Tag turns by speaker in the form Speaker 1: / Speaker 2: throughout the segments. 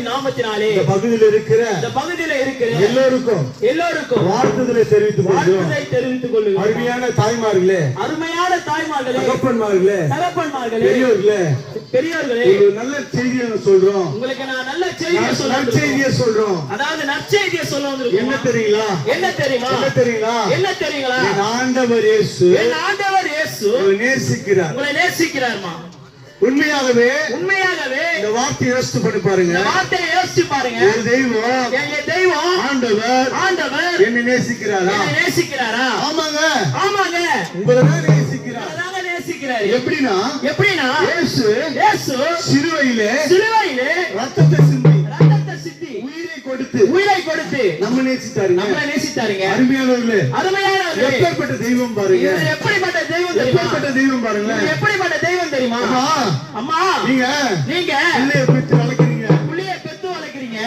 Speaker 1: நாமத்தினாலே
Speaker 2: இந்த பகுதியில் இருக்கிற
Speaker 1: எல்லோருக்கும்
Speaker 2: வாழ்த்துதலை தெரிவித்துக் கொள்கிறோம். அருமையான தாய்மார்களே, தகப்பன்மார்களே, பெரியோர்களே, ஒரு நல்ல செய்தியை சொல்றோம்.
Speaker 1: உங்களுக்கு நான் நல்ல
Speaker 2: செய்தியை சொல்றோம்.
Speaker 1: அதாவது நற்செய்தியை சொல்ல வந்திருக்கோம். என்ன தெரியுமா? என் ஆண்டவர் இயேசு உங்களை நேசிக்கிறார்மா. உண்மையாகவே இந்த வார்த்தையை யோசித்து பண்ணி பாருங்க. ஒரு தெய்வம் ஆண்டவர் என்னை நேசிக்கிறாரா? ஆமாங்க, உங்களை தான் நேசிக்கிறார். எப்படின்னா இயேசு சிலுவையிலே ரத்தத்தை சிந்தி உயிரை கொடுத்து நம்ம நேசித்தாருங்க. அருமையானவர்களே, எப்பேற்பட்ட தெய்வம் பாருங்க. எப்படிப்பட்ட தெய்வம் பாருங்க. எப்படிப்பட்ட தெய்வம் தெரியுமா? அம்மா, நீங்க புள்ளைய பெத்து வளர்க்கிறீங்க.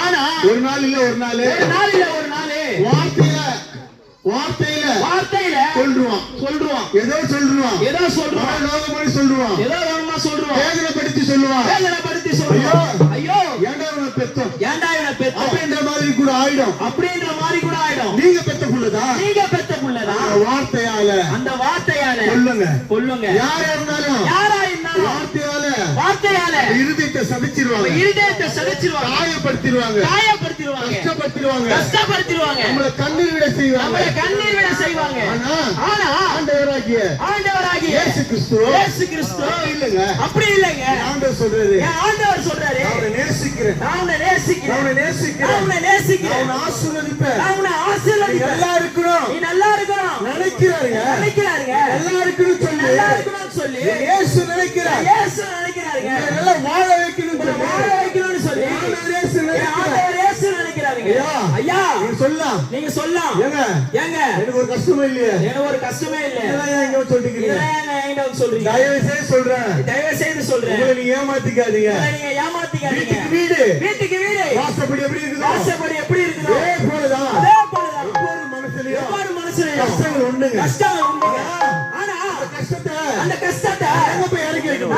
Speaker 1: ஆனா ஒரு நாள் இல்ல ஒரு நாள் வார்த்தையில சொல்றான். ஏதோ சொல்றான். லோகமாய் சொல்றான். வேதனைப்படுத்தி சொல்லுவான். ஐயோ ஏண்டா இவனை பெத்தோம் அப்படின்ற மாதிரி கூட ஆயிடும். நீங்க பெத்த புள்ளதா? அந்த வார்த்தையால கொல்லுங்க. யாரா இருந்தாலும் வார்த்தையால இருதயத்தை சதைச்சிருவாங்க. காயப்படுத்திடுவாங்க. கஷ்டப்படுத்திடுவாங்க. நம்மளை கண்ணீர் விட செய்வாங்க. ஆனா ஆண்டவராகிய இயேசு கிறிஸ்து இல்லங்க. அப்படி இல்லங்க. ஆண்டவர் சொல்றாரு அவனை நேசிக்கிறேன். அவனை ஆசீர்வதிப்பேன். நல்லா இருக்கணும். நினைக்கிறாருங்க. நல்லா இருக்கணும் சொல்லி இயேசு நினைக்கிறார். நல்லா வாழ வைக்கணும் சொல்லி ஐயா நீங்க சொல்லலாம். ஏங்க எனக்கு ஒரு கஷ்டமே இல்லையே. சொல்றீங்க. தயவு செய்து சொல்றேன். நீங்க ஏமாத்திக்காதீங்க. வீட்டுக்கு வீடு வாசப்படி எப்படி இருக்குது? அதே போலதான் ஒவ்வொரு மனசுலயும் கஷ்டங்கள் உண்டுங்க. ஆனா அந்த கஷ்டத்தை எங்க போய் இறக்கி வைக்கணும்?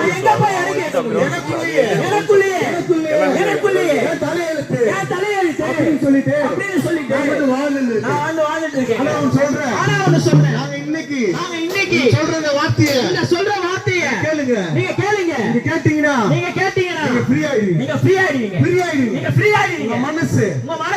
Speaker 1: எனக்குள்ளேயே தலையெழுத்து அப்படின்னு சொல்லிட்டு நான் வாழ்ந்துட்டு இருக்கேன். ஆனா ஒண்ணு சொல்றேன். நாங்க இன்னைக்கு சொல்ற வார்த்தையை கேளுங்க. நீங்க கேட்டீங்கன்னா ஃப்ரீ ஆயிடுவீங்க. மனசு